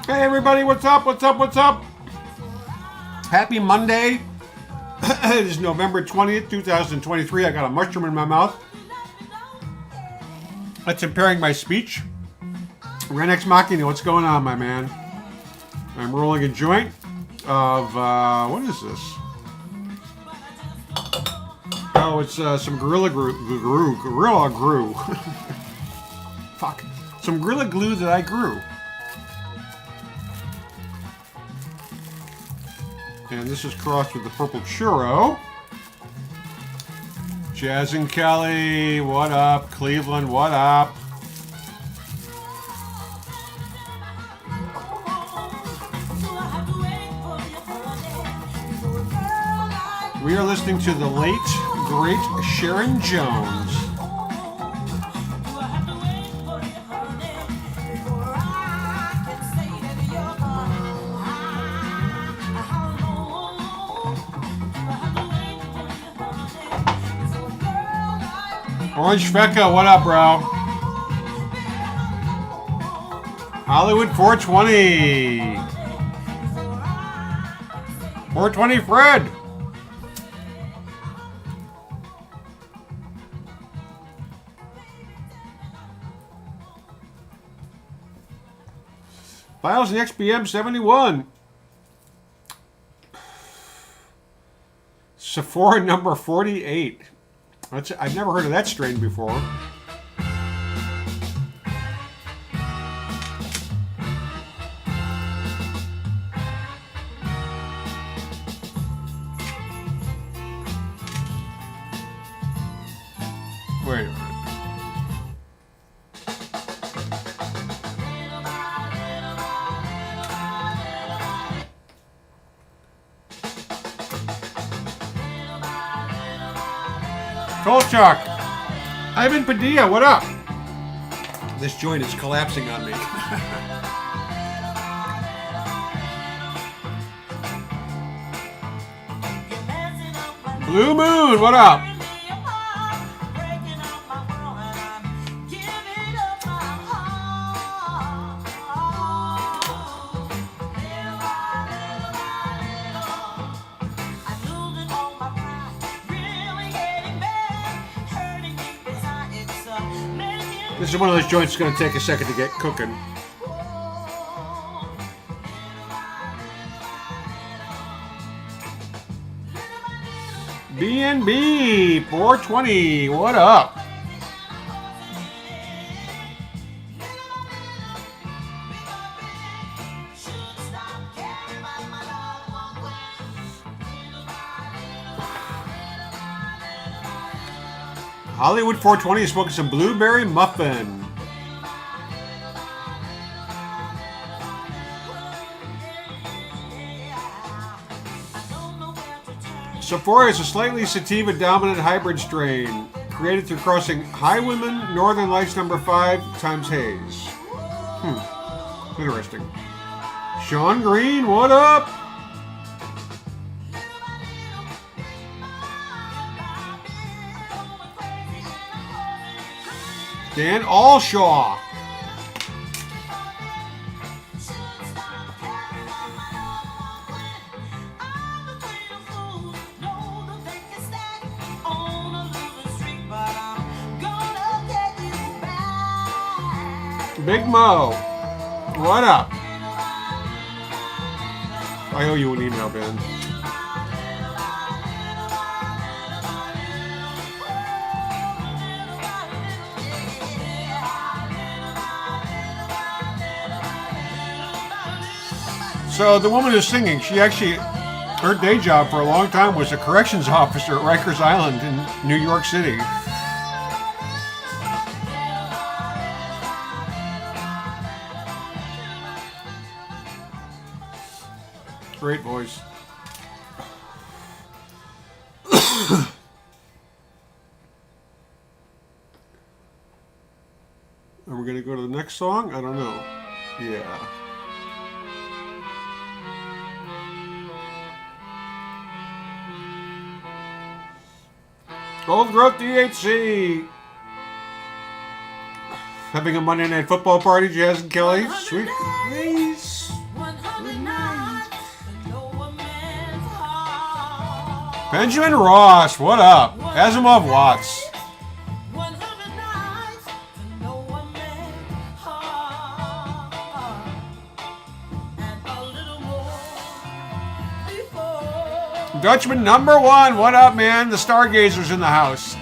Hey everybody, what's up? What's up? What's up? Happy Monday. It is November 20th, 2023. I got a mushroom in my mouth. That's impairing my speech. Renex Machina, what's going on, my man? I'm rolling a joint of, what is this? Oh, it's some Gorilla Glue. Fuck. Some Gorilla Glue that I grew. And this is crossed with the purple churro. Jazz and Kelly, what up? Cleveland, what up? We are listening to the late, great Sharon Jones. Orange Fecca, what up, bro? Hollywood 420. 420 Fred. Files and XBM 71. Sephora number 48. I've never heard of that strain before. Wait a minute. Kolchak, Ivan Padilla, what up? This joint is collapsing on me. Blue Moon, what up? This is one of those joints that's going to take a second to get cooking. BNB 420, what up? Hollywood 420 is smoking some blueberry muffin. Sephora is a slightly sativa-dominant hybrid strain created through crossing Highwomen Northern Lights number 5 times haze. Interesting. Sean Green, what up? Dan Allshaw. Big Mo. What up? I owe you an email, Ben. So the woman who's singing, her day job for a long time was a corrections officer at Rikers Island in New York City. Great voice. Are we going to go to the next song? I don't know. Yeah. Gold Growth DHC. Having a Monday Night Football party, Jazz and Kelly. Sweet. Nice. Benjamin Ross, what up? Asimov Watts. Dutchman number one, what up, man? The Stargazer's in the house.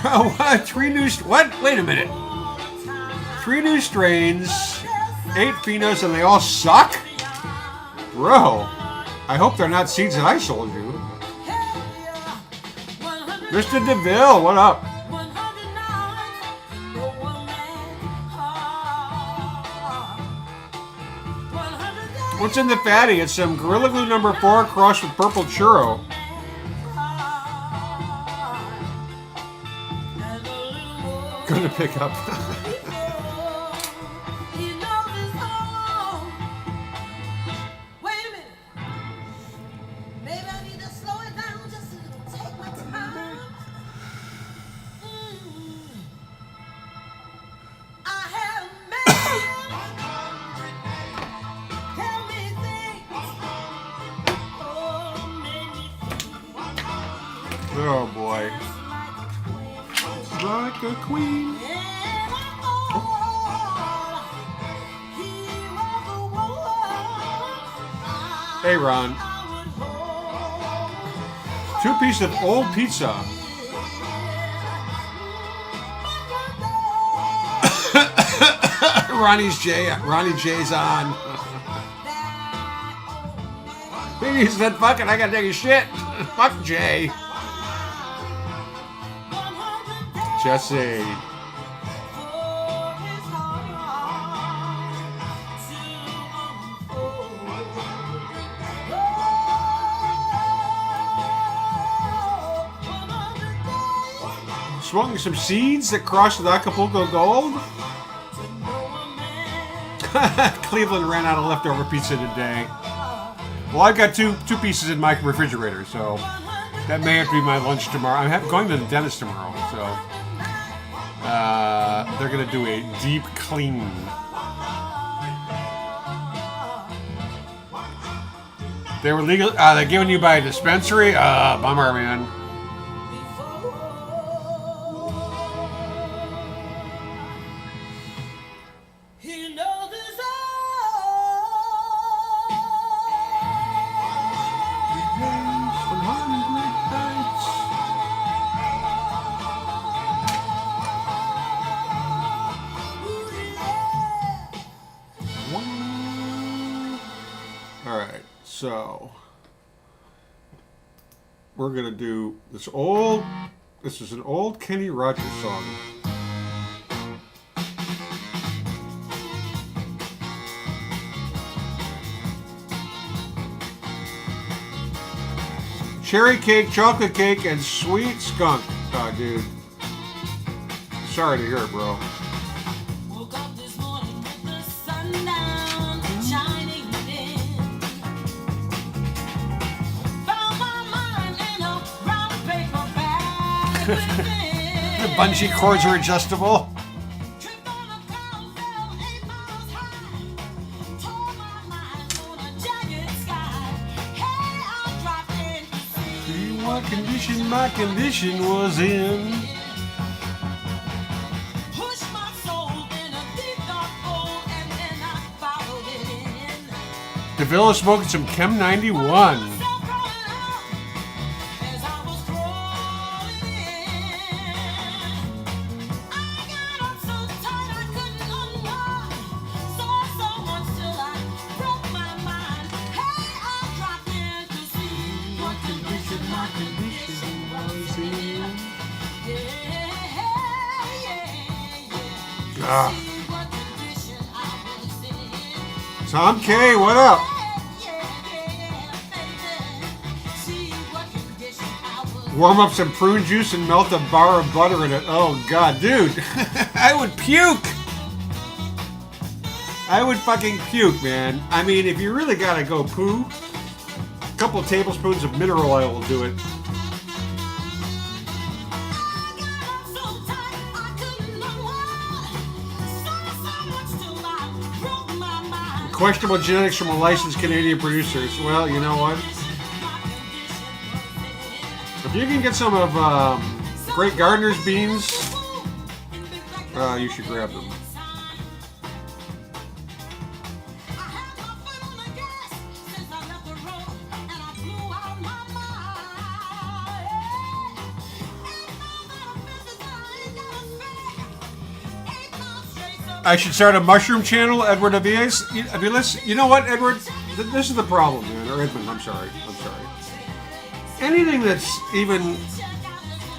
What? What? Wait a minute. 3 new strains, 8 phenos, and they all suck? Bro, I hope they're not seeds that I sold you. Mr. DeVille, what up? What's in the fatty? It's some Gorilla Glue number 4 crossed with purple churro. Gonna pick up. Oh boy. Like a queen. Hey Ron. 2 pieces of old pizza. Ronnie J's on. He said, fuck it, I gotta take a shit. Fuck Jay. Jesse. Smoking some seeds that crossed with Acapulco Gold. Cleveland ran out of leftover pizza today. Well, I've got two pieces in my refrigerator, so that may have to be my lunch tomorrow. I'm going to the dentist tomorrow, so they're gonna do a deep clean. They were legal. They're given you by a dispensary. Bummer, man. So, we're going to do this is an old Kenny Rogers song. Cherry cake, chocolate cake, and sweet skunk. Oh, dude. Sorry to hear it, bro. The bungee cords are adjustable. See what condition my condition was in. DeVille is smoking some Chem 91. Tom K, what up? Warm up some prune juice and melt a bar of butter in it. Oh god, dude. I would puke. I would fucking puke, man. I mean, if you really gotta go poo, a couple of tablespoons of mineral oil will do it. Questionable genetics from a licensed Canadian producer. Well, you know what? If you can get some of Great Gardener's beans, you should grab them. I should start a mushroom channel, Edward Aviles. You know what, Edward? This is the problem, man. Or Edmund, I'm sorry. Anything that's even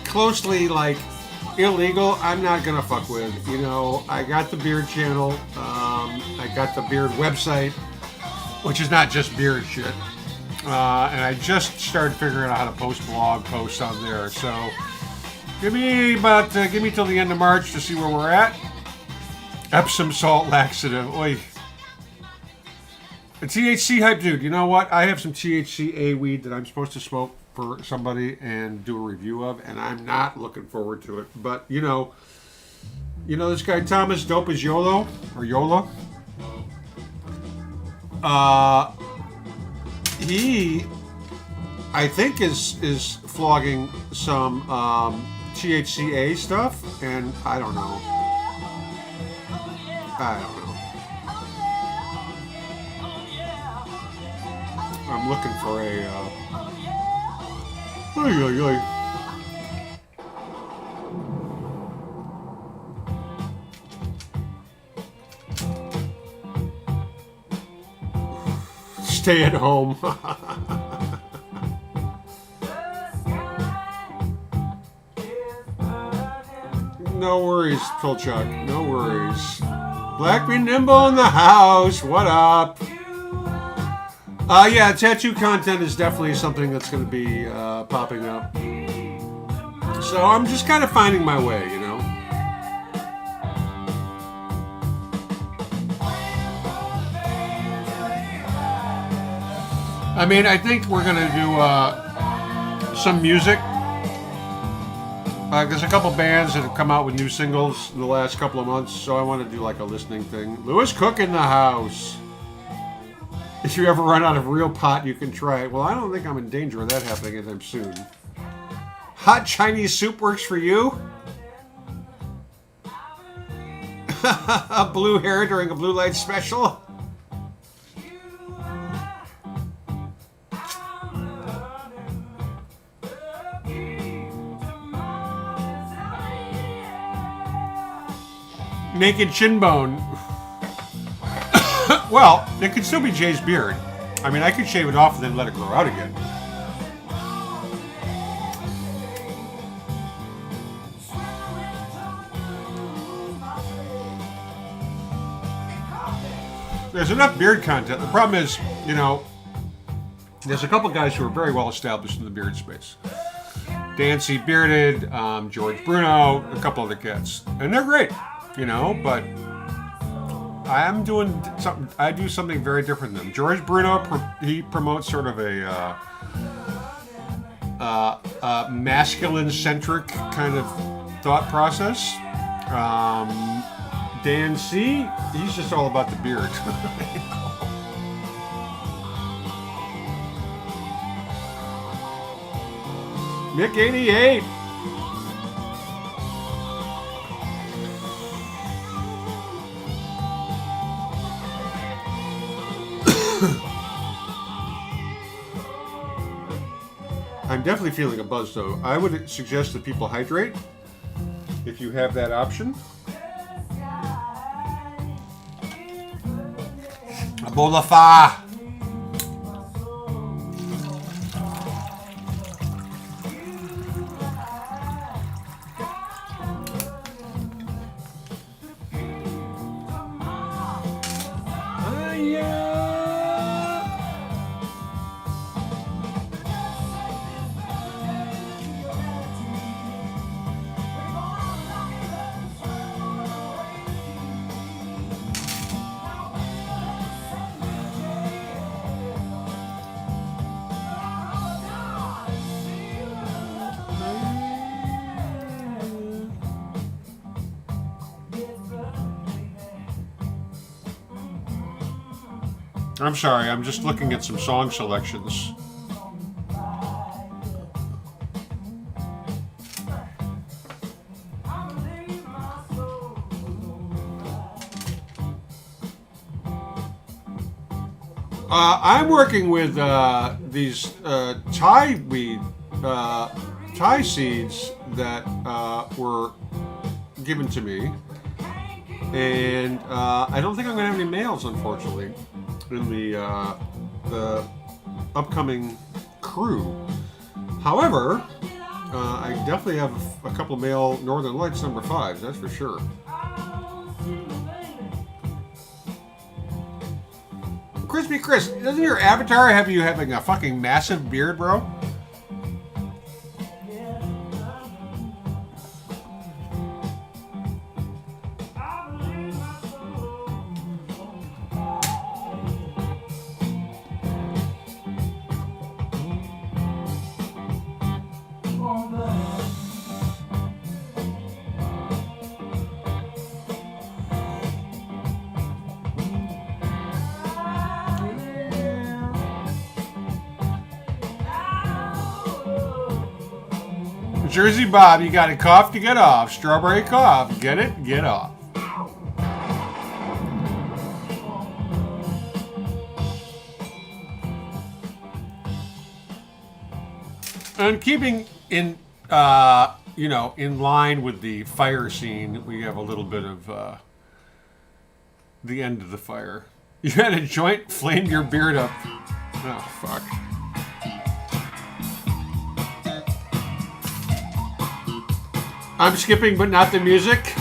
closely, like, illegal, I'm not gonna fuck with. You know, I got the beard channel. I got the beard website, which is not just beard shit. And I just started figuring out how to post blog posts on there. So give me till the end of March to see where we're at. Epsom salt laxative. Oi. A THC hype dude. You know what? I have some THCA weed that I'm supposed to smoke for somebody and do a review of, and I'm not looking forward to it. But you know this guy Thomas Dope is YOLO or Yola. He, I think, is flogging some THCA stuff, and I don't know. I'm looking for a. Stay at home. No worries, Pilchuck. No worries. Black Be Nimble in the house. What up? Yeah, tattoo content is definitely something that's going to be popping up. So I'm just kind of finding my way, you know. I mean, I think we're going to do some music. There's a couple bands that have come out with new singles in the last couple of months, so I want to do like a listening thing. Lewis Cook in the house. If you ever run out of real pot, you can try it. Well, I don't think I'm in danger of that happening anytime soon. Hot Chinese soup works for you? Blue hair during a blue light special? Naked chin bone. Well, it could still be Jay's beard. I mean, I could shave it off and then let it grow out again. There's enough beard content. The problem is, you know, there's a couple guys who are very well established in the beard space. Dancy Bearded, George Bruno, a couple other cats. And they're great, you know, but I'm doing something. I do something very different than them. George Bruno, he promotes sort of a masculine-centric kind of thought process. Dan C, he's just all about the beard. Nick 88. I'm definitely feeling a buzz, though. I would suggest that people hydrate if you have that option. Abolafa. I'm sorry, I'm just looking at some song selections. I'm working with these Thai weed, Thai seeds that were given to me, and I don't think I'm going to have any males, unfortunately, in the upcoming crew. However, I definitely have a couple male Northern Lights number 5s, that's for sure. Crispy Chris, doesn't your avatar have you having a fucking massive beard, bro? Jersey Bob, you got a cough to get off. Strawberry cough. Get it? Get off. And keeping in, in line with the fire scene, we have a little bit of the end of the fire. You had a joint, flamed your beard up. Oh, fuck. I'm skipping, but not the music.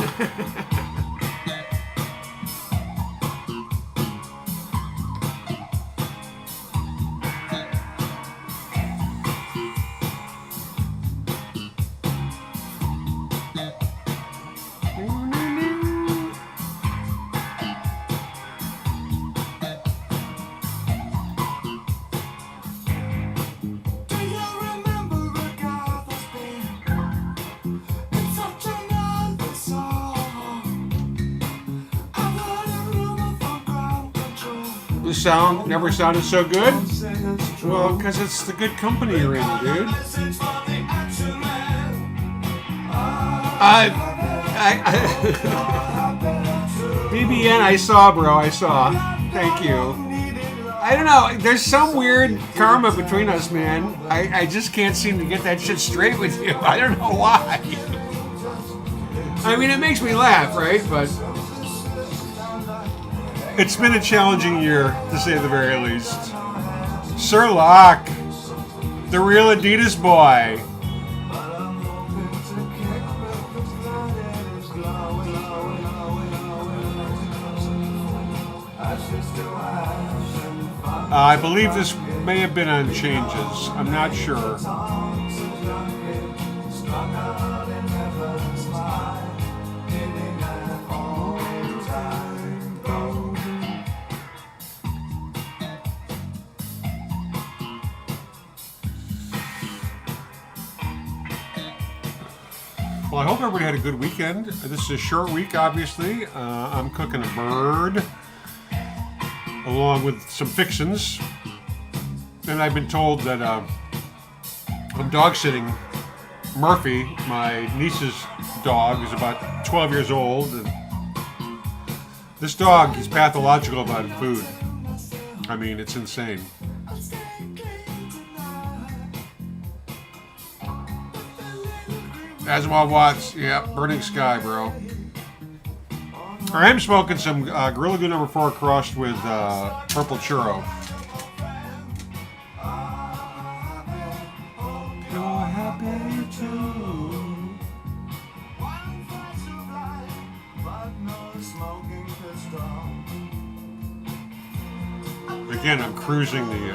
The sound never sounded so good. Well, because it's the good company you're in, dude. BBN, I saw, bro. I saw. Thank you. I don't know. There's some weird karma between us, man. I just can't seem to get that shit straight with you. I don't know why. I mean, it makes me laugh, right? But it's been a challenging year, to say the very least. Sir Locke, the real Adidas boy. I believe this may have been on changes. I'm not sure. Well, I hope everybody had a good weekend. This is a short week, obviously. I'm cooking a bird, along with some fixins. And I've been told that I'm dog sitting Murphy, my niece's dog, who's about 12 years old. And this dog is pathological about food. I mean, it's insane. Asimov Watts, yeah, Burning Sky, bro. I am smoking some Gorilla Glue number 4 crossed with Purple Churro. You're happy too. Again, I'm cruising the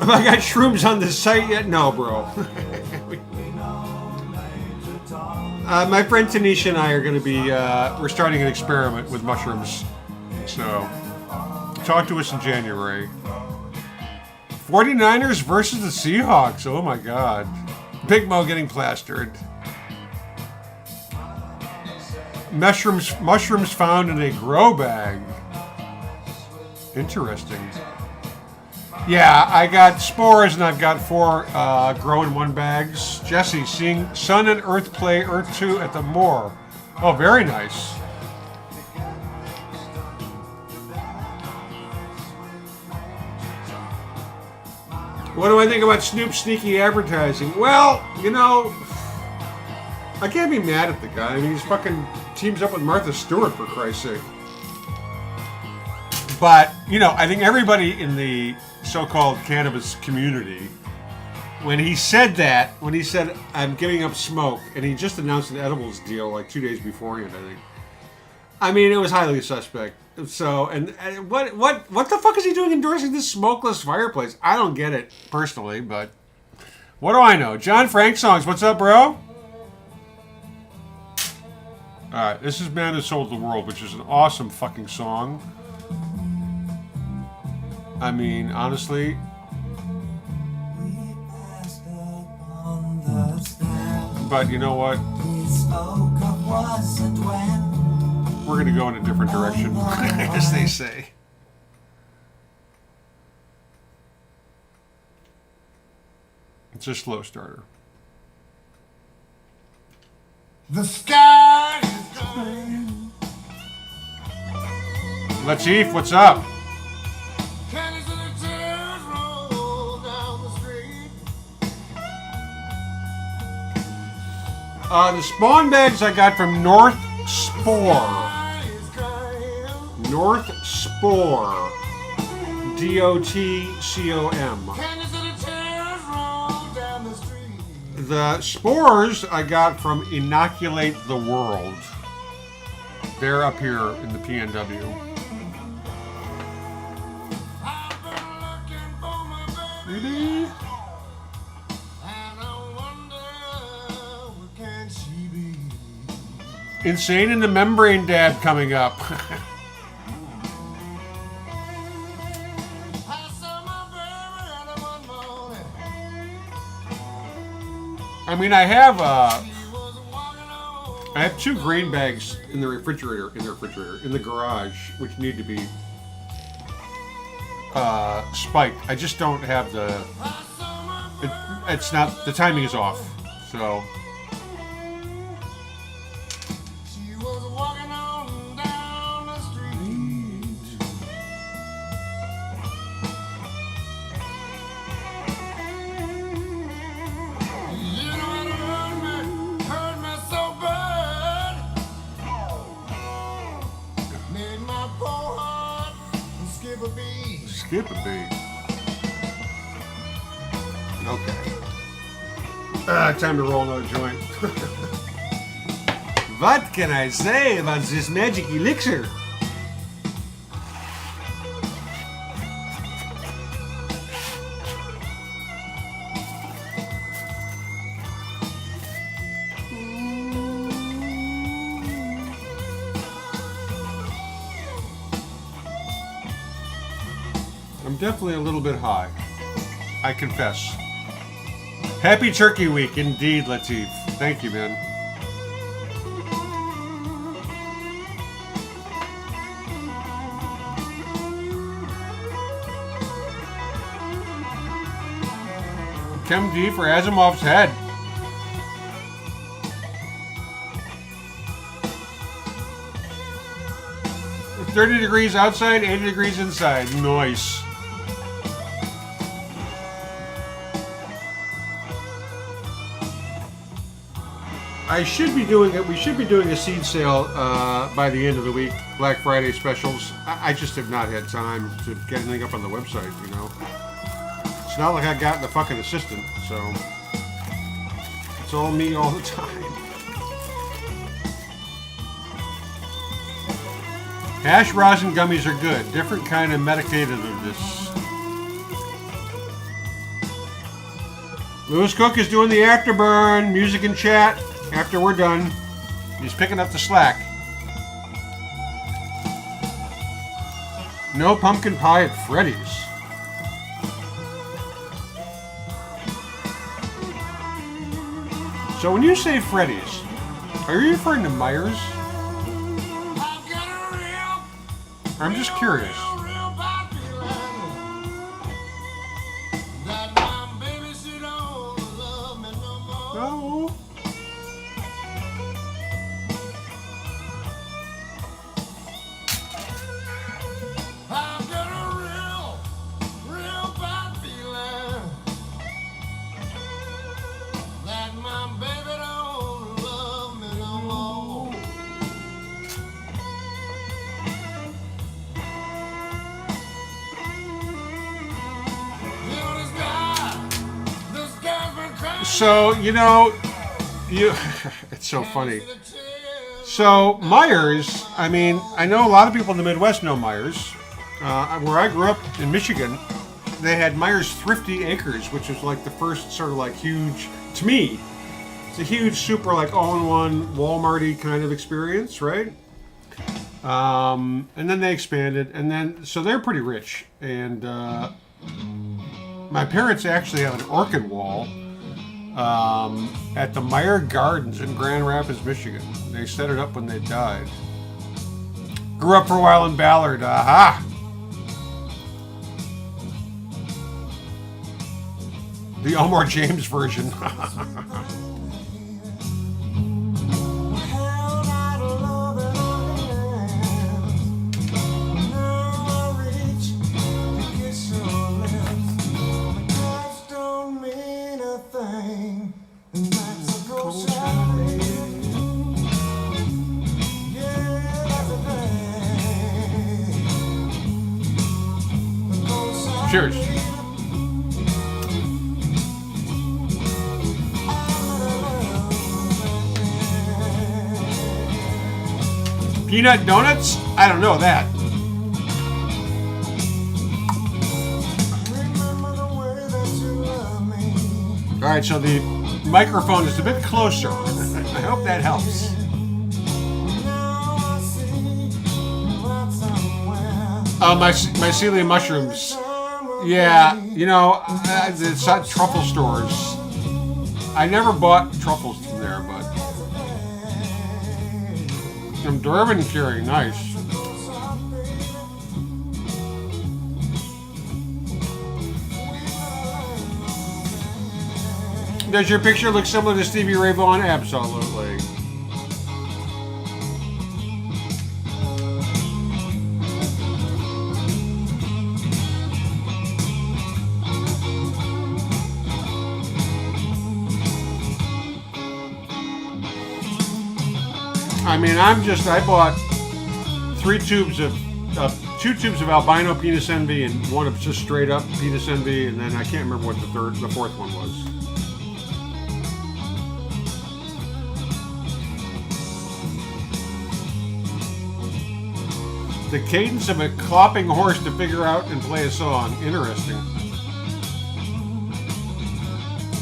Have I got shrooms on the site yet? No, bro. My friend Tanisha and I are going to be, we're starting an experiment with mushrooms. So, talk to us in January. 49ers versus the Seahawks. Oh my God. Big Mo getting plastered. Mushrooms found in a grow bag. Interesting. Yeah, I got spores and I've got 4 grow in 1 bags. Jesse, seeing Sun and Earth play Earth 2 at the Moor. Oh, very nice. What do I think about Snoop's sneaky advertising? Well, you know, I can't be mad at the guy. I mean, he's fucking teams up with Martha Stewart, for Christ's sake. But, you know, I think everybody in the so-called cannabis community, when he said that, when he said, I'm giving up smoke, and he just announced an edibles deal like 2 days beforehand, I think. I mean, it was highly suspect. So, and what the fuck is he doing endorsing this smokeless fireplace? I don't get it, personally, but what do I know? John Frank Songs, what's up, bro? Alright, this is Man Who Sold the World, which is an awesome fucking song. I mean, honestly. But you know what? We're going to go in a different direction, as they say. It's a slow starter. The sky is gray. Latif, what's up? The spawn bags I got from North Spore. North Spore. DOTCOM. The spores I got from Inoculate the World. They're up here in the PNW. Really? Insane in the Membrane dab coming up. I mean, I have 2 grain bags in the refrigerator, in the garage, which need to be spiked. I just don't have it's not, the timing is off, so. Skip a beat. Okay. Time to roll another joint. What can I say about this magic elixir? Definitely a little bit high, I confess. Happy Turkey Week, indeed, Latif. Thank you, man. Chem D for Asimov's head. It's 30 degrees outside, 80 degrees inside. Nice. We should be doing a seed sale by the end of the week, Black Friday specials. I just have not had time to get anything up on the website, you know. It's not like I got the fucking assistant, so it's all me all the time. Hash rosin gummies are good. Different kind of medicated of this. Lewis Cook is doing the afterburn. Music in chat. after we're done. He's picking up the slack. No pumpkin pie at Freddy's. So when you say Freddy's, are you referring to Myers? I'm just curious. No. So, it's so funny. So, Myers, I mean, I know a lot of people in the Midwest know Myers. Where I grew up in Michigan, they had Myers Thrifty Acres, which was like the first sort of like huge, to me, it's a huge, super like all-in-one Walmart-y kind of experience, right? And then they expanded, and then, so they're pretty rich. And my parents actually have an orchid wall at the Meyer Gardens in Grand Rapids, Michigan. They set it up when they died. Grew up for a while in Ballard. Aha! The Elmore James version. Cheers. Peanut donuts? I don't know that. All right, so the microphone is a bit closer. I hope that helps. Mycelium mushrooms. Yeah, it's at truffle stores. I never bought truffles from there, but some Durban curry, nice. Does your picture look similar to Stevie Ray Vaughan? Absolutely. I mean, I bought 2 tubes of albino penis envy and one of just straight up penis envy, and then I can't remember what the fourth one was. The cadence of a clopping horse to figure out and play a song. Interesting.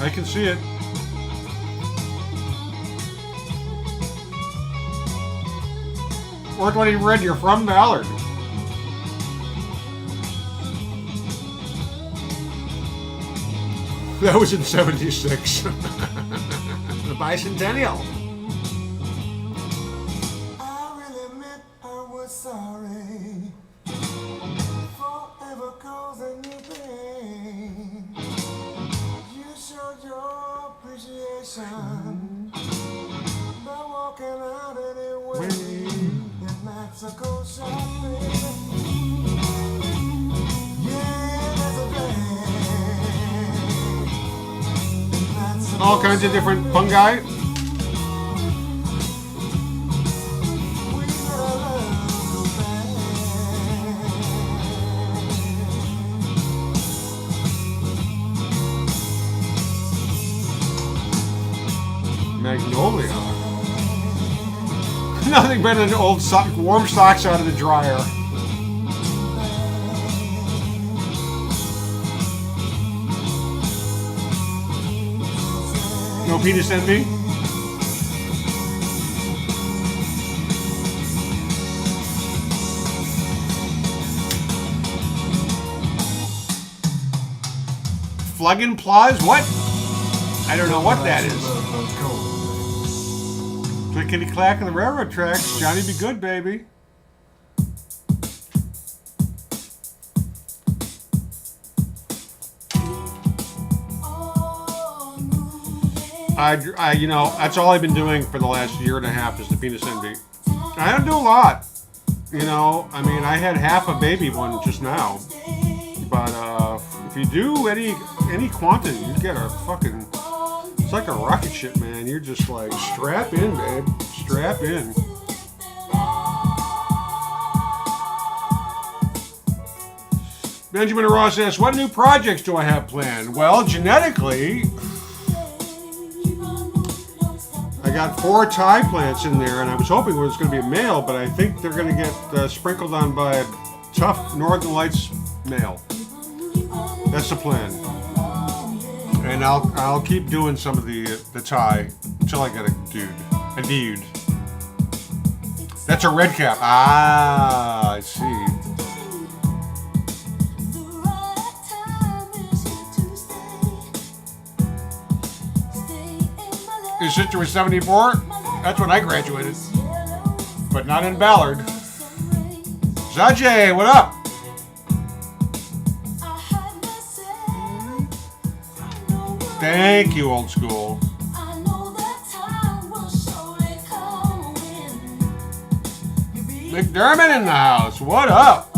I can see it. Or when he read, you're from Ballard. That was in 76. The bicentennial. I really meant I was sorry forever causing you pain. You showed your appreciation by walking out anyway. Mexico shopping. Yeah, that's a day. All kinds of different fungi. Magnolia. Nothing better than old warm socks out of the dryer. No penis envy? Fluggin' Plaws? What? I don't know what that is. Clickety clack on the railroad tracks. Johnny be good, baby. You know, that's all I've been doing for the last year and a half is the penis envy. I don't do a lot. You know, I mean, I had half a baby one just now. But if you do any quantity, you get a fucking... It's like a rocket ship, man. You're just like, strap in, babe. Strap in. Benjamin Ross asks, what new projects do I have planned? Well, genetically... I got 4 Thai plants in there, and I was hoping it was going to be a male, but I think they're going to get sprinkled on by a tough Northern Lights male. That's the plan. And I'll keep doing some of the Thai until I get a dude. That's a red cap. Ah, I see. Your sister was 74? That's when I graduated. But not in Ballard. Zajay, what up? Thank you, old school. McDermott in the house. What up?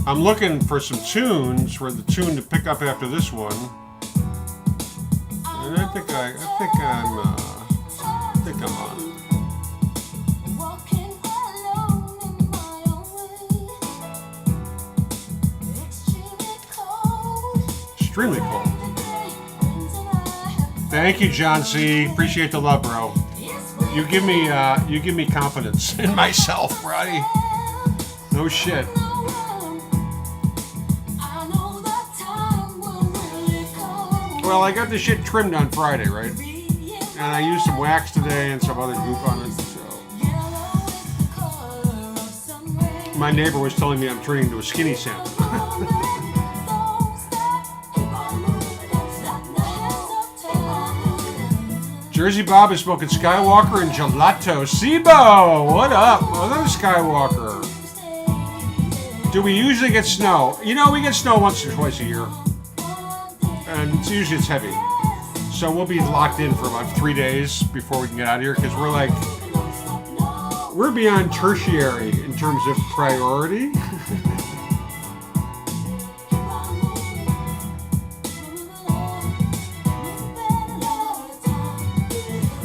I'm looking for some tunes for the tune to pick up after this one, and I think I'm on it. Extremely cold. Thank you, John C. Appreciate the love, bro. You give me confidence in myself, Roddy. No shit. Well, I got this shit trimmed on Friday, right? And I used some wax today and some other goop on it, so... My neighbor was telling me I'm turning into a skinny Santa. Jersey Bob is smoking Skywalker and gelato. Sibo, what up? Another Skywalker. Do we usually get snow? You know, we get snow once or twice a year. And usually it's heavy. So we'll be locked in for about 3 days before we can get out of here, because we're beyond tertiary in terms of priority.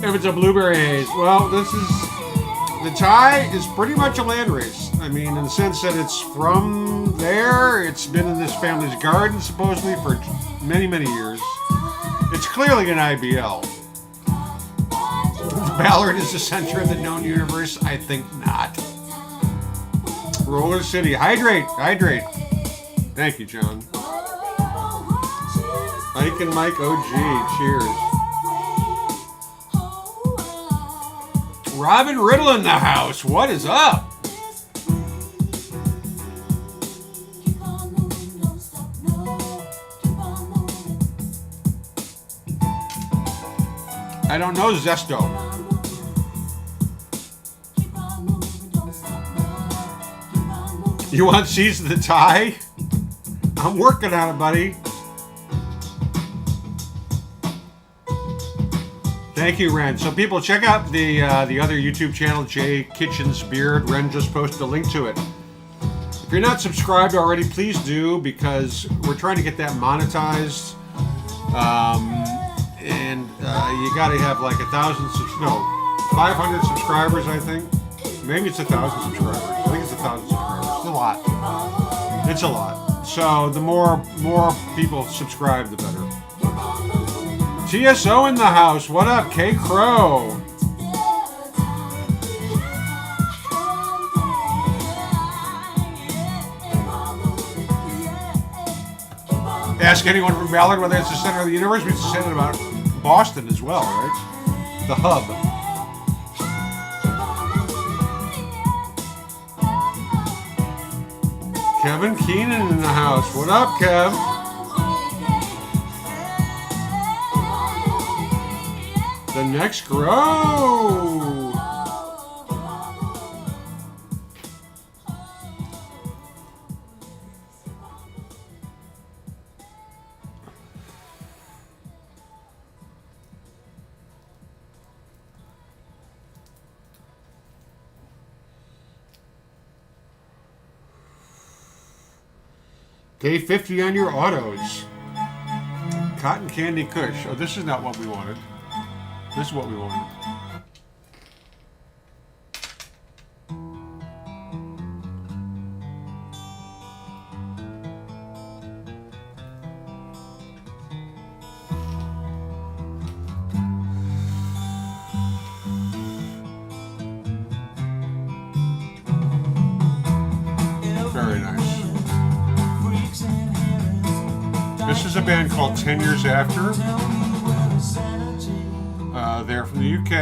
If it's a blueberry haze, well, the Thai is pretty much a land race. I mean, in the sense that it's from there, it's been in this family's garden supposedly for many, many years. It's clearly an IBL. Ballard is the center of the known universe? I think not. Roller City. Hydrate. Thank you, John. Ike and Mike OG. Cheers. Robin Riddle in the house. What is up? I don't know Zesto. You want seeds of the Thai? I'm working on it, buddy. Thank you, Ren. So people, check out the other YouTube channel, Jay Kitchen's Beard. Ren just posted a link to it. If you're not subscribed already, please do, because we're trying to get that monetized. and you got to have like 500 subscribers, I think. Maybe it's 1,000 subscribers. I think it's 1,000 subscribers. It's a lot. It's a lot. So the more people subscribe, the better. TSO in the house. What up, K Crow? Ask anyone from Ballard whether it's the center of the universe. We just said it about Boston as well, right? The hub. Kevin Keenan in the house. What up, Kev? The next grow. Day 50 on your autos. Cotton Candy Kush. Oh, this is not what we wanted. This is what we wanted. Very nice. This is a band called 10 Years After. They're from the UK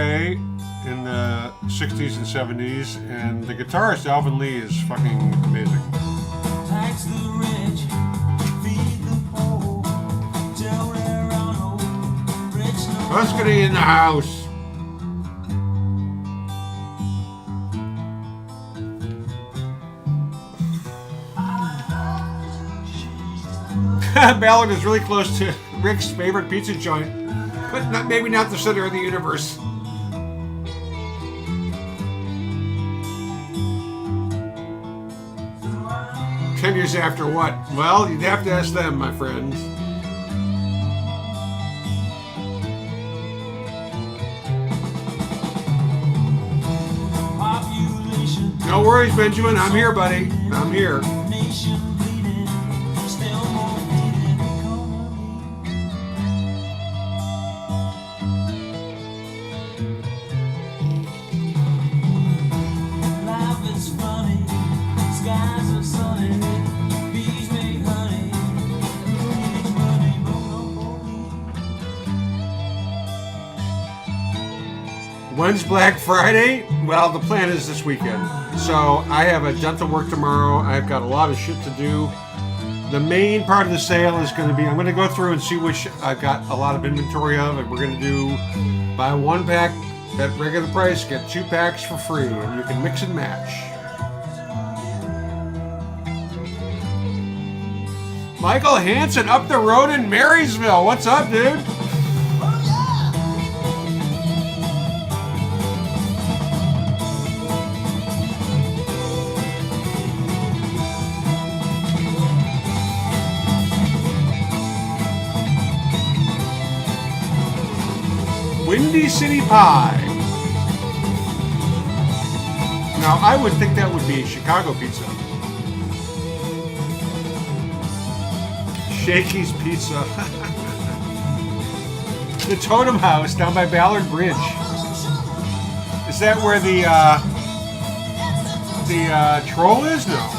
in the 60s and 70s, and the guitarist Alvin Lee is fucking amazing. Tuscany in the house. Ballard is really close to Rick's favorite pizza joint, but maybe not the center of the universe. "10 years after what?" Well, you'd have to ask them, my friends. No worries, Benjamin. I'm here, buddy. I'm here. When's Black Friday? Well, the plan is this weekend. So I have a dental work tomorrow. I've got a lot of shit to do. The main part of the sale is going to be, I'm going to go through and see which I've got a lot of inventory of, and we're going to do buy one pack at regular price, get 2 packs for free, and you can mix and match. Michael Hansen up the road in Marysville. What's up, dude? Windy City Pie. Now, I would think that would be Chicago pizza. Shakey's Pizza. The Totem House down by Ballard Bridge. Is that where the troll is? No.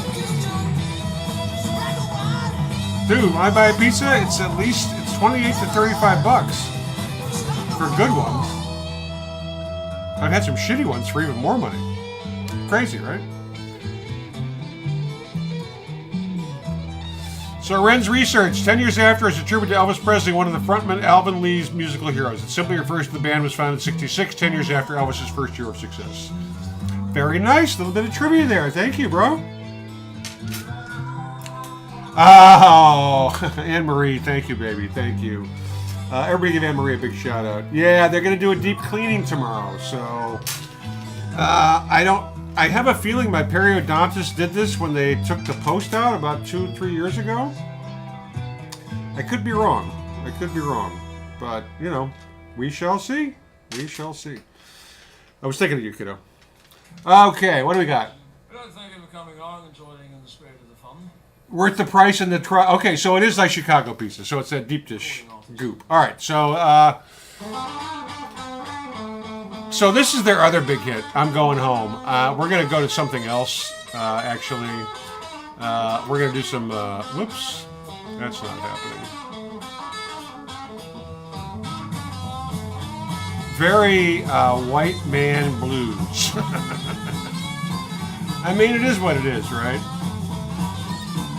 Dude, when I buy a pizza, it's 28 to 35 bucks. For good ones. I've had some shitty ones for even more money. Crazy, right? So Ren's research, 10 Years After is a tribute to Elvis Presley, one of the frontmen Alvin Lee's musical heroes. It simply refers to the band was founded in 66, 10 years after Elvis's first year of success. Very nice, little bit of trivia there. Thank you, bro. Oh, Anne-Marie, thank you, baby. Thank you. Everybody give Anne-Marie a big shout out. Yeah, they're going to do a deep cleaning tomorrow, so I have a feeling my periodontist did this when they took the post out about 2-3 years ago. I could be wrong. But, you know, we shall see. We shall see. I was thinking of you, kiddo. Okay, what do we got? We don't thank you for coming on and joining in the spirit of the fun. Worth the price and the try. Okay, so it is like Chicago pizza. So it's that deep dish goop. All right, so this is their other big hit. I'm going home. We're gonna go to something else. Actually, we're gonna do some. Whoops, that's not happening. Very white man blues. I mean, it is what it is, right?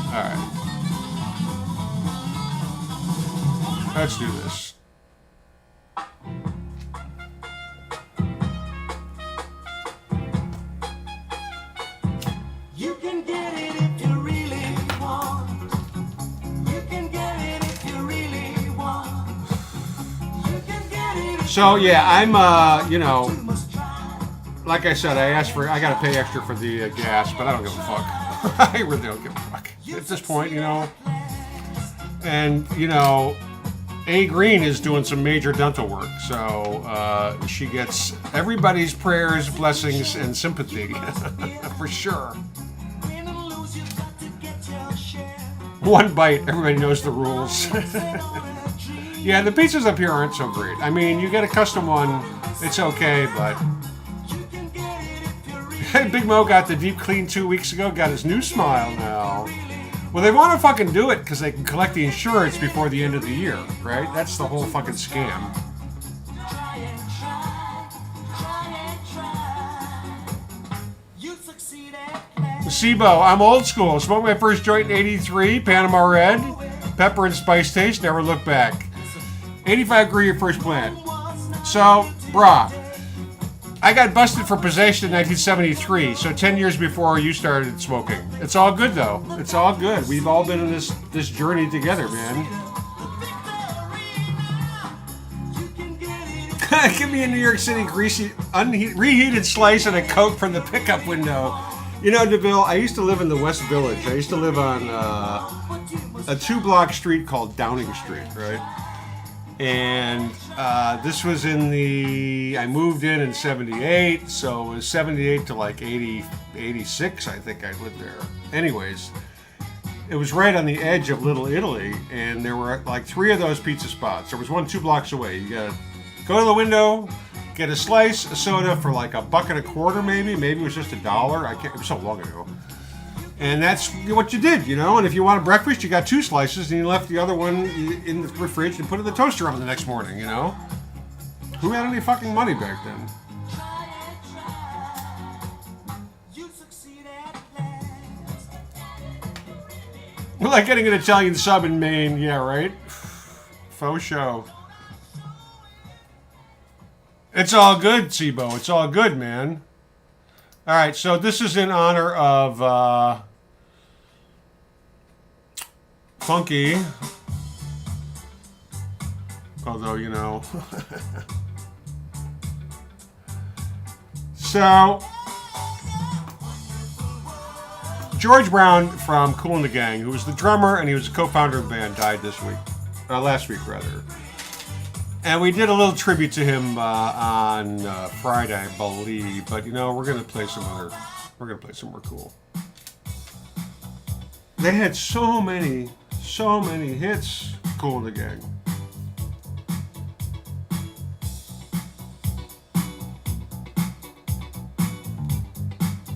All right. Let's do this. You can get it if you really want. You can get it if you really want. You can get it if So yeah, I'm you know, you must try. like I said, I gotta pay extra for the gas, but I don't give a fuck. I really don't give a fuck at this point, you know. And you know, A. Green is doing some major dental work, so she gets everybody's prayers, blessings, and sympathy for sure. Win and lose, you've got to get your share. One bite, everybody knows the rules. Set on a dream. Yeah, the pizzas up here aren't so great. I mean, you get a custom one, it's okay, but You can get it if you really Big Mo got the deep clean 2 weeks ago, got his new smile now. Well, they want to fucking do it because they can collect the insurance before the end of the year, right? That's the whole fucking scam. try and try. Try and try. You succeed at last. SIBO, I'm old school. Smoked my first joint in 83, Panama Red. Pepper and spice taste, never look back. 85 degree your first plant. So, brah, I got busted for possession in 1973, so 10 years before you started smoking. It's all good, though. It's all good. We've all been in this journey together, man. You can get it Give me a New York City greasy, reheated slice and a Coke from the pickup window. You know, DeVille, I used to live in the West Village. I used to live on a 2-block street called Downing Street, right? And this was I moved in 78, so it was 78 to like 86, I think I lived there. Anyways, it was right on the edge of Little Italy, and there were like 3 of those pizza spots. There was one 2 blocks away. You gotta go to the window, get a slice, a soda for like $1.25, maybe. Maybe it was just $1. I can't. It was so long ago. And that's what you did, you know. And if you wanted breakfast, you got 2 slices, and you left the other one in the fridge and put it in the toaster oven the next morning, you know. Who had any fucking money back then? You succeed at last. Like getting an Italian sub in Maine, yeah, right? Faux show. It's all good, SIBO. It's all good, man. All right, so this is in honor of Funky. Although, you know. So, George Brown from Kool and the Gang, who was the drummer and he was a co-founder of the band, died last week rather. And we did a little tribute to him on Friday, I believe. But you know, we're gonna play some more cool. They had so many hits. Kool and the Gang.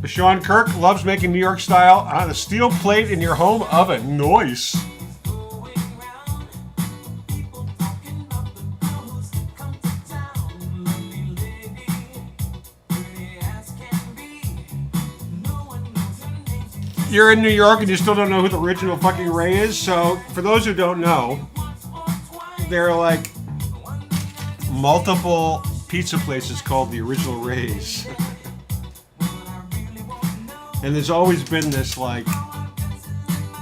Sean Kirk loves making New York style on a steel plate in your home oven. Nice. You're in New York and you still don't know who the original fucking Ray is. So, for those who don't know, there are like multiple pizza places called the Original Ray's. And there's always been this like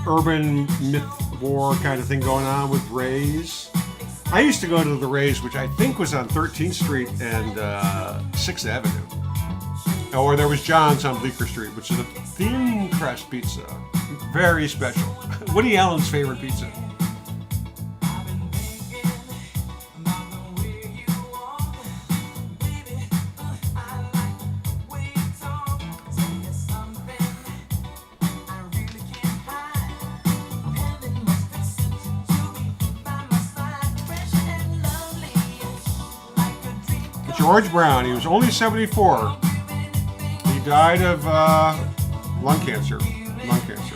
urban myth war kind of thing going on with Ray's. I used to go to the Ray's, which I think was on 13th Street and 6th Avenue. Or there was John's on Bleecker Street, which is a thin crust pizza. Very special. Woody Allen's favorite pizza. George Brown. He was only 74. He died of lung cancer. Lung cancer.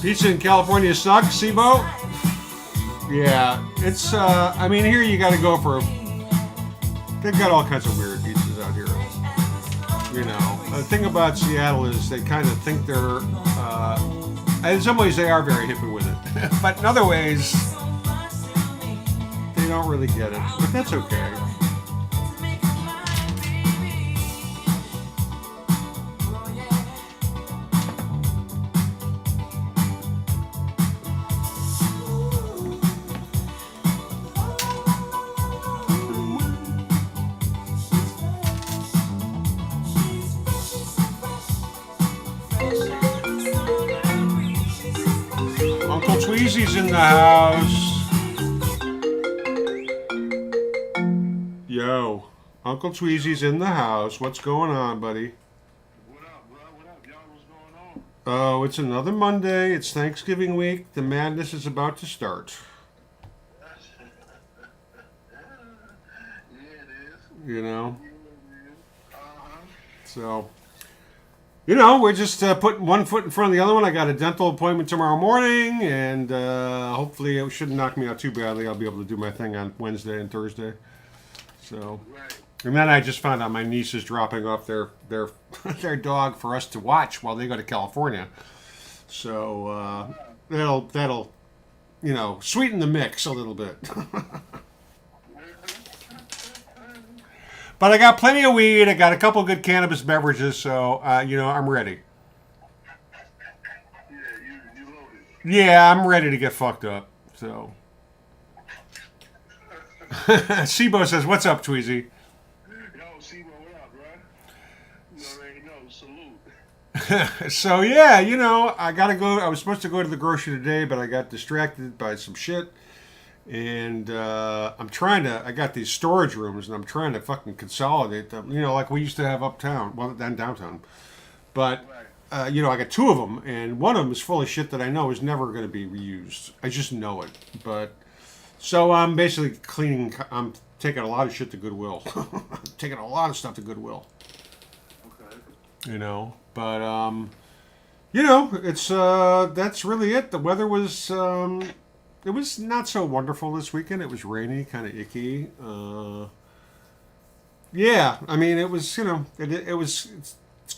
Pizza in California sucks, SIBO? Yeah, it's, I mean, here you gotta go for, they've got all kinds of weird pizzas out here. You know, the thing about Seattle is they kind of think they're, in some ways they are very hippie with it. But in other ways, they don't really get it. But that's okay. Uncle Tweezy's in the house. Yo, Uncle Tweezy's in the house. What's going on, buddy? What up, bro? What up, y'all? What's going on? Oh, it's another Monday. It's Thanksgiving week. The madness is about to start. Yeah, it is. You know? Yeah, it is. So, you know, we're just putting one foot in front of the other one. I got a dental appointment tomorrow morning, and hopefully it shouldn't knock me out too badly. I'll be able to do my thing on Wednesday and Thursday. So, Right. and then I just found out my niece is dropping off their their dog for us to watch while they go to California. So that'll you know sweeten the mix a little bit. But I got plenty of weed. I got a couple good cannabis beverages, so you know I'm ready. Yeah, you loaded. Yeah, I'm ready to get fucked up. So, Sibo says, "What's up, Tweezy?" Yo, Sebo, what up, bro? You already know. Salute. So yeah, you know I gotta go. I was supposed to go to the grocery today, but I got distracted by some shit. And I'm trying to, I got these storage rooms and I'm trying to fucking consolidate them, you know, like we used to have uptown, well, then downtown. But, you know, I got two of them and one of them is full of shit that I know is never going to be reused. I just know it. But, so I'm basically cleaning, I'm taking a lot of shit to Goodwill. Taking a lot of stuff to Goodwill. Okay. You know, but, you know, it's, that's really it. The weather was, it was not so wonderful this weekend. It was rainy, kind of icky. Yeah, I mean, it was, you know, it's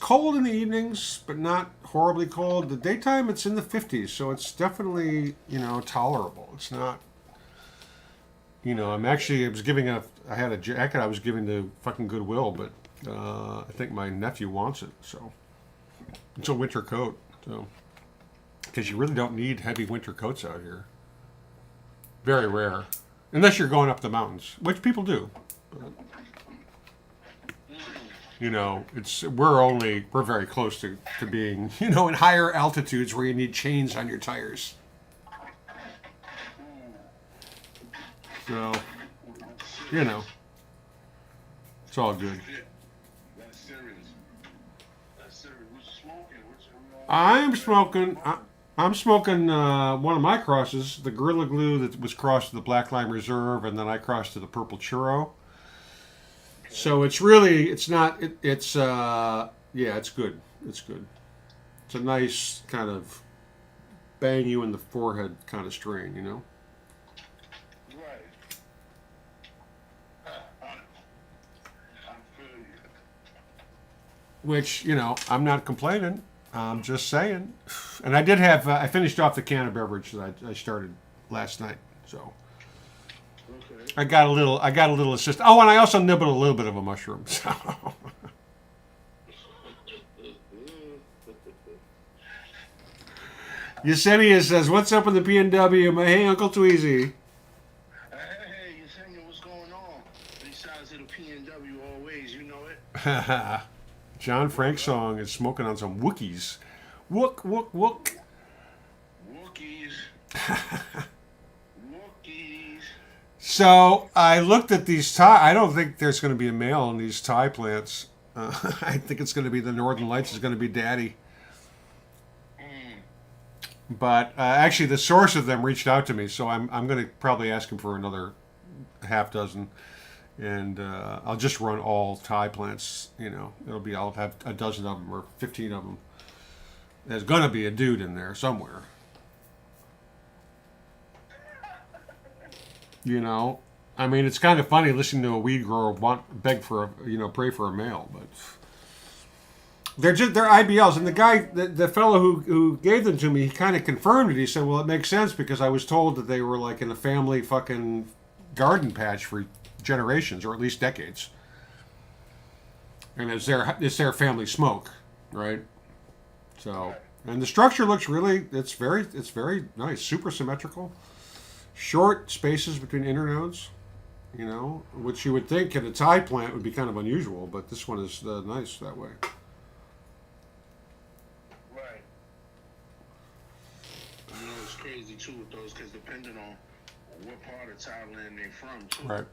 cold in the evenings, but not horribly cold. The daytime, it's in the 50s, so it's definitely, you know, tolerable. It's not, you know, I had a jacket I was giving to fucking Goodwill, but I think my nephew wants it, so it's a winter coat, so, because you really don't need heavy winter coats out here. Very rare, unless you're going up the mountains, which people do. But, you know, we're very close to being, you know, in higher altitudes where you need chains on your tires. So, you know, it's all good. Yeah. That's serious. That's serious. What you smoking? I'm smoking one of my crosses, the Gorilla Glue that was crossed to the Black Lime Reserve, and then I crossed to the Purple Churro. So it's really, it's not, it's yeah, it's good. It's good. It's a nice kind of bang you in the forehead kind of strain, you know? Right. I feel you. Which, you know, I'm not complaining. I'm just saying. And I did have, I finished off the can of beverage that I started last night. So Okay. I got a little assist. Oh, and I also nibbled a little bit of a mushroom. So. Yesenia says, "What's up with the PNW?" My hey, Uncle Tweezy. Hey, Yesenia, what's going on? Besides the PNW always, you know it. John Frank's song is smoking on some Wookiees. Wook, wook, wook. Wookiees. Wookiees. So I looked at these Thai. I don't think there's going to be a male in these Thai plants. I think it's going to be the Northern Lights is going to be daddy. But actually, the source of them reached out to me, so I'm going to probably ask him for another half dozen, and I'll just run all Thai plants. I'll have a dozen of them or 15 of them. There's going to be a dude in there somewhere. I mean, it's kind of funny listening to a weed grower beg for pray for a male, but they're IBLs. And the guy, the fellow who gave them to me, he kind of confirmed it. He said, "Well, it makes sense because I was told that they were like in a family fucking garden patch for generations, or at least decades, and it's their family smoke, right?" So, and the structure looks it's very nice, super symmetrical. Short spaces between internodes, which you would think in a Thai plant would be kind of unusual, but this one is nice that way. Right. It's crazy too with those because depending on what part of Thailand they're from too. Right.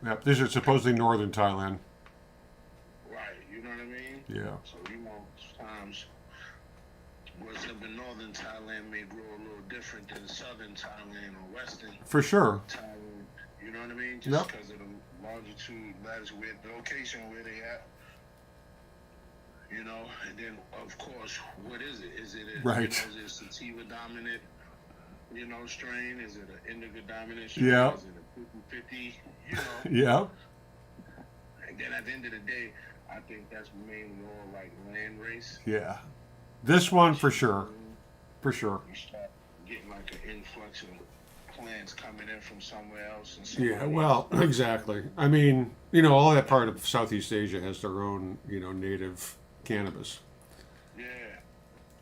Yep. These are supposedly northern Thailand. Right. You know what I mean? Yeah. So sometimes what's up in northern Thailand may grow a little different than southern Thailand or western For sure. Thailand. You know what I mean? Just Yep. because of the longitude, latitude, the location where they at. And then of course, what is it? Is it Right. is it a sativa dominant, strain? Is it an indica dominant strain? Yeah. Is it a 50-50? Yeah. And then at the end of the day, I think that's mainly all like land race. Yeah. This one for sure. For sure. You start getting like an influx of plants coming in from somewhere else. Yeah, well, exactly. I mean, all that part of Southeast Asia has their own, native cannabis. Yeah.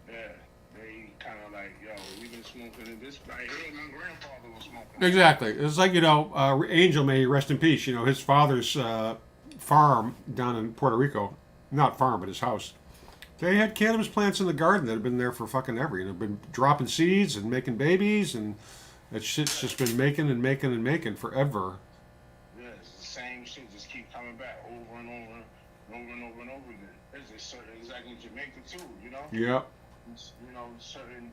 They kind of like, yo, we've been smoking this right here. My grandfather was smoking. Exactly. It's like, Angel, may he rest in peace. His father's farm down in Puerto Rico, not farm, but his house. They had cannabis plants in the garden that had been there for fucking ever. Been dropping seeds and making babies, and that shit's just been making and making and making forever. Yeah, it's the same shit, just keep coming back over and over again. It's just certain, exactly in Jamaica too, Yep. Certain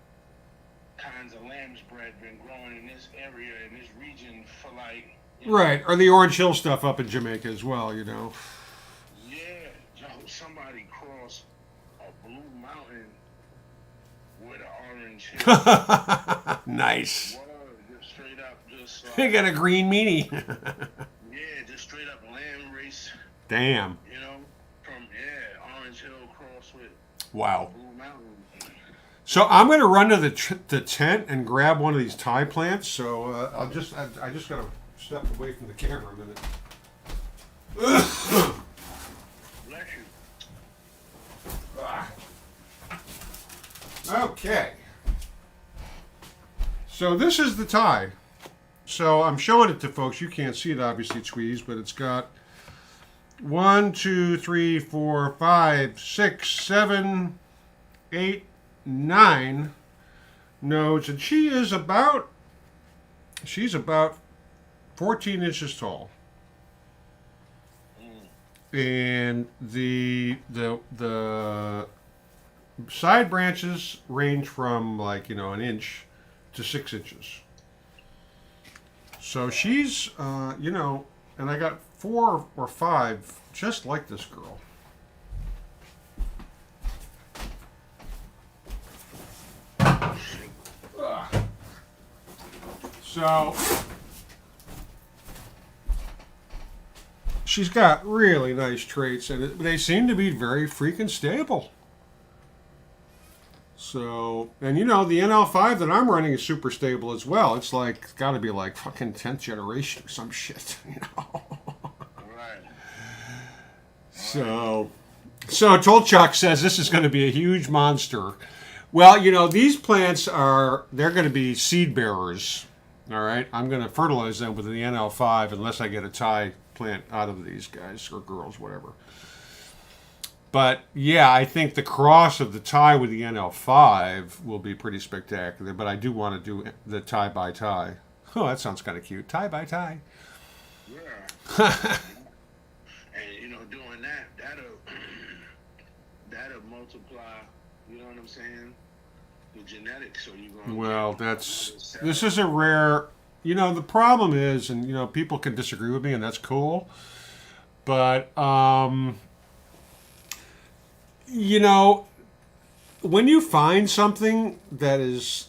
kinds of lamb's bread been growing in this area, in this region for like... Right, or the Orange Hill stuff up in Jamaica as well, Yeah, somebody crossed a blue mountain with an orange hill. Nice. Just straight up, just They got a green meanie. just straight up land race. Damn. From Orange Hill cross with Wow. Blue Mountain. So I'm going to run to the tent and grab one of these Thai plants. So I just got to step away from the camera a minute. Bless you. Okay. So this is the Thai. So I'm showing it to folks. You can't see it, obviously, squeeze, but it's got 1, 2, 3, 4, 5, 6, 7, 8, 9 nodes, and she's about 14 inches tall. And the side branches range from like an inch to 6 inches. So she's and I got 4 or 5 just like this girl. So she's got really nice traits, and they seem to be very freaking stable. So, and the NL5 that I'm running is super stable as well. It's got to be like fucking 10th generation or some shit, Right. So Tolchak says this is going to be a huge monster. Well, these plants they're going to be seed bearers. All right, I'm going to fertilize them with the NL5 unless I get a Thai plant out of these guys or girls, whatever. But yeah, I think the cross of the Thai with the NL5 will be pretty spectacular. But I do want to do the Thai by Thai. Oh, that sounds kind of cute. Tie by tie. Yeah. And doing that, that'll multiply. You know what I'm saying? The genetics. So you're gonna. Well, this is a rare. The problem is, and people can disagree with me, and that's cool. But when you find something that is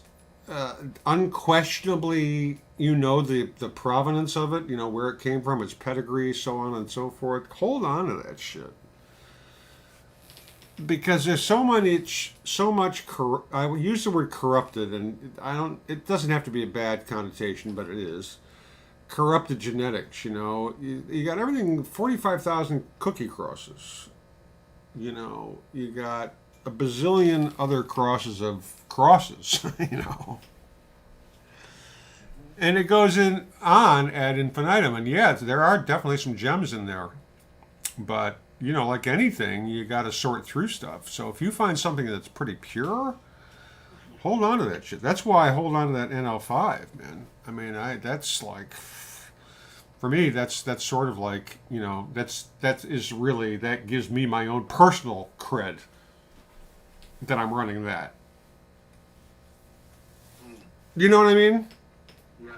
unquestionably, the provenance of it, where it came from, its pedigree, so on and so forth, hold on to that shit. Because there's so much. I would use the word corrupted, and it doesn't have to be a bad connotation, but it is. Corrupted genetics, you got everything, 45,000 cookie crosses. You got a bazillion other crosses of crosses, And it goes on ad infinitum. And yeah, there are definitely some gems in there. But, like anything, you got to sort through stuff. So if you find something that's pretty pure, hold on to that shit. That's why I hold on to that NL5, man. I mean, that's like, for me, that's sort of like, that gives me my own personal cred that I'm running that. You know what I mean? Right.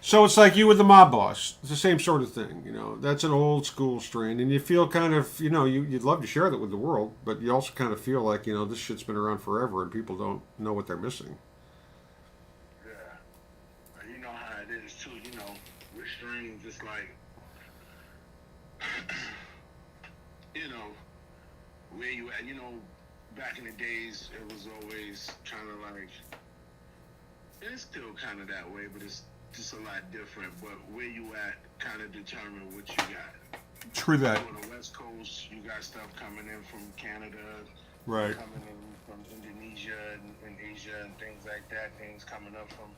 So it's like you with the mob boss. It's the same sort of thing, That's an old school strain, and you feel kind of, you'd love to share that with the world, but you also kind of feel like, this shit's been around forever, and people don't know what they're missing. Yeah. And you know how it is too. With strains, it's like, where you at. Back in the days, it was always kind of like, it's still kind of that way, but it's just a lot different. But where you at kind of determine what you got. True that. On the West Coast, you got stuff coming in from Canada, Right. coming in from Indonesia and Asia and things like that. Things coming up from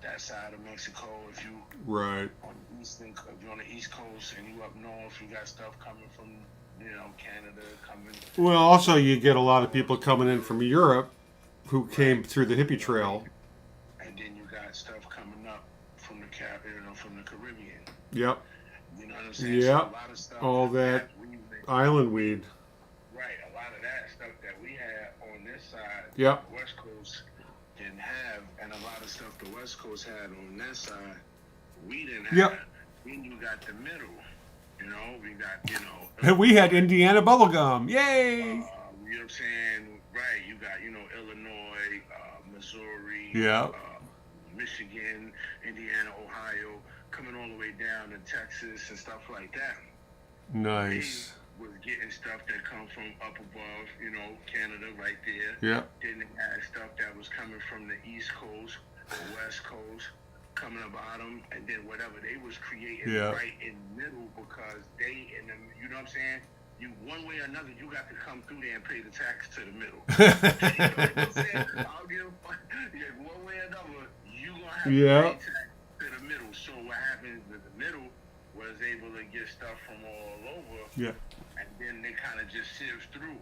that side of Mexico. If you Right. if you're on the East Coast and you up north, you got stuff coming from Canada coming. Well, also you get a lot of people coming in from Europe who came through the hippie trail. And then you got stuff coming up from the from the Caribbean. Yep. You know what I'm saying? Yep. So a lot of stuff All that island weed. Right, a lot of that stuff that we had on this side, Yep. the West Coast didn't have, and a lot of stuff the West Coast had on that side, we didn't have. Yep. Then you got the middle, we got, And we had Indiana bubblegum. Yay! you know what I'm saying? Right, you got, Illinois, Missouri, Yep. Michigan, Indiana, Ohio, coming all the way down to Texas and stuff like that. Nice. They was getting stuff that come from up above, Canada right there. Yep. Then they had stuff that was coming from the East Coast, the West Coast, coming about them, and then whatever they was creating right in the middle, because they, you know what I'm saying? You, one way or another, you got to come through there and pay the tax to the middle. You know what I'm saying? I'll give one way or another, you gonna have to pay tax to the middle. So what happens is the middle was able to get stuff from all over, and then they kind of just sieve through.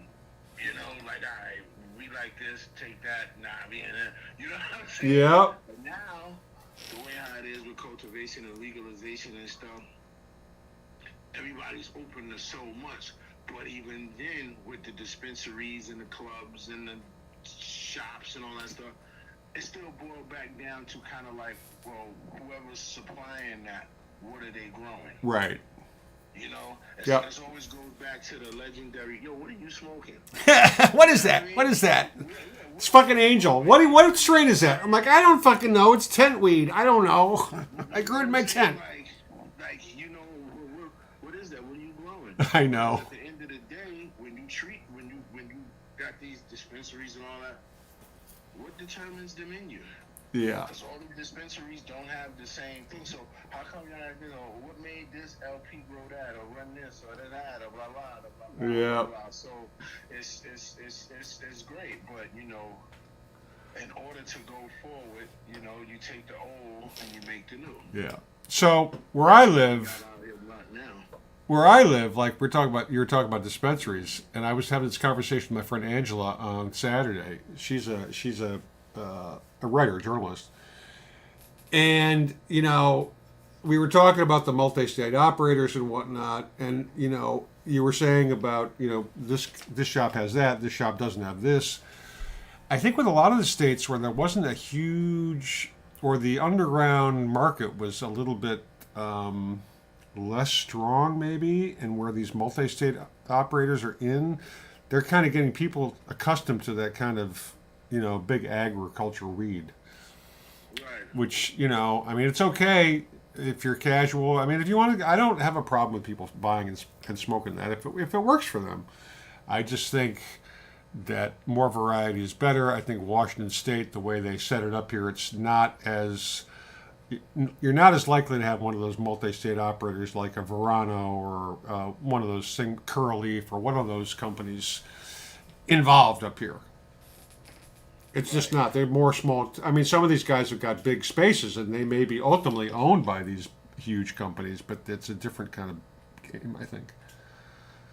Like, all right, we like this, take that, you know what I'm saying? Yep. But now, the way how it is with cultivation and legalization and stuff, everybody's open to so much. But even then, with the dispensaries and the clubs and the shops and all that stuff, it still boiled back down to kind of like, well, whoever's supplying that, what are they growing? Right. It always goes back to the legendary, yo, what are you smoking? What is that? What is that? It's fucking Angel. What strain is that? I'm like, I don't fucking know. It's tent weed. I don't know. I grew it in my tent. What is that? What are you growing? I know. At the end of the day, when you got these dispensaries and all that, what determines the menu? Yeah. Because all the dispensaries don't have the same thing. So how come what made this LP grow that, or run this, or that, or blah blah blah blah. Yeah. Blah, blah. So it's great, but in order to go forward, you take the old and you make the new. Yeah. So where I live, like you were talking about dispensaries, and I was having this conversation with my friend Angela on Saturday. She's a writer, a journalist, And, you know, we were talking about the multi-state operators and whatnot, and, you know, you were saying about, you know, this shop has that, this shop doesn't have this. I think with a lot of the states where there wasn't a huge, or the underground market was a little bit less strong, maybe, and where these multi-state operators are in, they're kind of getting people accustomed to that kind of, you know, big agriculture weed. Right. Which, you know, I mean, it's okay if you're casual. I mean, if you want to, I don't have a problem with people buying and smoking that if it works for them. I just think that more variety is better. I think Washington State, the way they set it up here, it's not as, you're not as likely to have one of those multi-state operators like a Verano or one of those Curaleaf or one of those companies involved up here. It's just not. They're more small. I mean, some of these guys have got big spaces, and they may be ultimately owned by these huge companies, but it's a different kind of game, I think.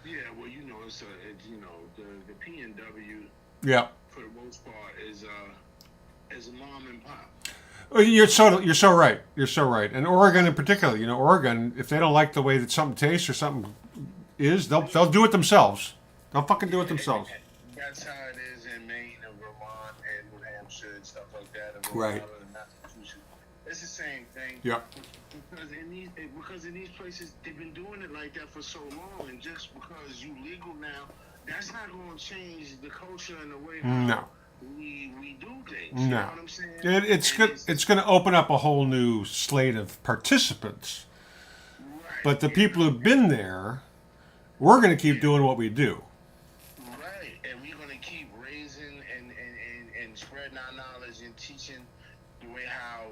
Yeah, well, you know, it's you know, the PNW Yeah. for the most part is a mom and pop. Well, you're so right. You're so right. And Oregon in particular, you know, Oregon, if they don't like the way that something tastes or something is, they'll do it themselves. They'll fucking do it themselves. That's how it is in Maine and Vermont and New Hampshire and stuff like that. And Right. and Massachusetts. It's the same thing. Yeah. Because in these places they've been doing it like that for so long, and just because you legal now, that's not going to change the culture and the way how No. we do things. You know what I'm saying? It's And good. It's going to open up a whole new slate of participants. right, But the people who've been there, we're going to keep doing what we do. right, and we're gonna keep raising and spreading our knowledge and teaching the way how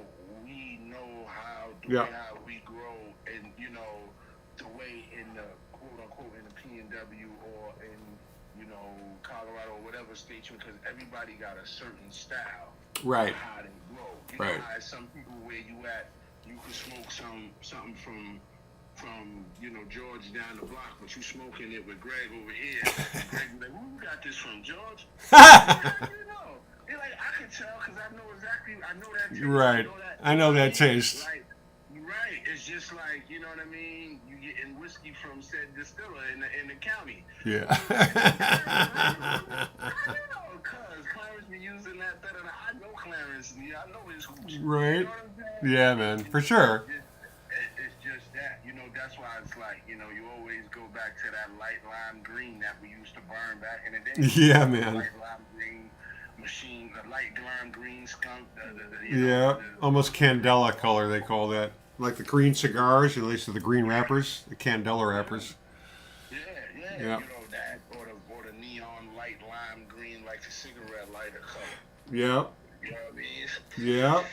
we know how the Yeah. way how we grow, and you know the way in the quote unquote in the PNW or in Colorado or whatever state, because everybody got a certain style Right. of how they grow. You Right. know how some people where you at, you can smoke something from George down the block, but you smoking it with Greg over here. Greg be like, where you got this from, George? You know, they're like, I can tell because I know exactly. I know that taste. Right. I know that taste. Like, right. It's just like, you know what I mean. You getting whiskey from said distiller in the county. Yeah. I know, cuz Clarence be using that better than I know Clarence. I know his hoops. Right. You know what I'm saying? Yeah, man, for sure. It's just that, that's why it's like, you always go back to that light lime green that we used to burn back in the day. Yeah, man. Light lime green machine, the light lime green skunk. Yeah, almost candela color they call that. Like the green cigars, at least the green wrappers, the candela wrappers. Yeah. Yeah. That or the neon light lime green like the cigarette lighter color. Yeah, You know what I mean? yeah,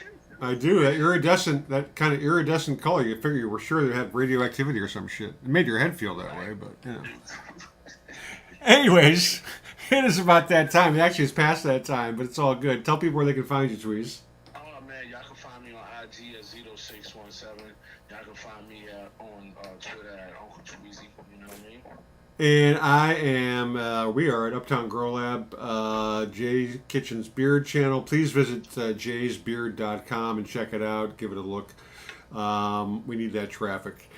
I do. That kind of iridescent color. You figure you were sure they had radioactivity or some shit. It made your head feel that way, but you know. Anyways, it is about that time. Actually, it's past that time, but it's all good. Tell people where they can find you, Tweez. Oh man, y'all can find me on IG at 0617. Y'all can find me on Twitter at Uncle Tweezy. You know what I mean? And I am, we are at Uptown Grow Lab, Jay Kitchen's Beard channel. Please visit jaysbeard.com and check it out. Give it a look. We need that traffic.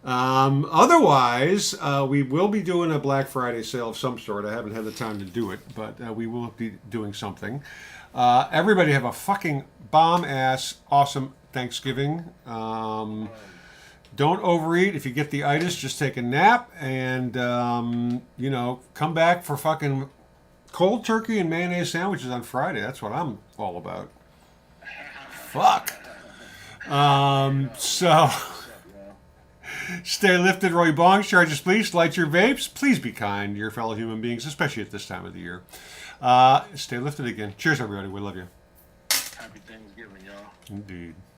Otherwise, we will be doing a Black Friday sale of some sort. I haven't had the time to do it, but we will be doing something. Everybody have a fucking bomb-ass awesome Thanksgiving. Don't overeat. If you get the itis, just take a nap and, come back for fucking cold turkey and mayonnaise sandwiches on Friday. That's what I'm all about. Fuck. So, stay lifted, Roy Bong. Charges, please. Light your vapes. Please be kind to your fellow human beings, especially at this time of the year. Stay lifted again. Cheers, everybody. We love you. Happy Thanksgiving, y'all. Indeed.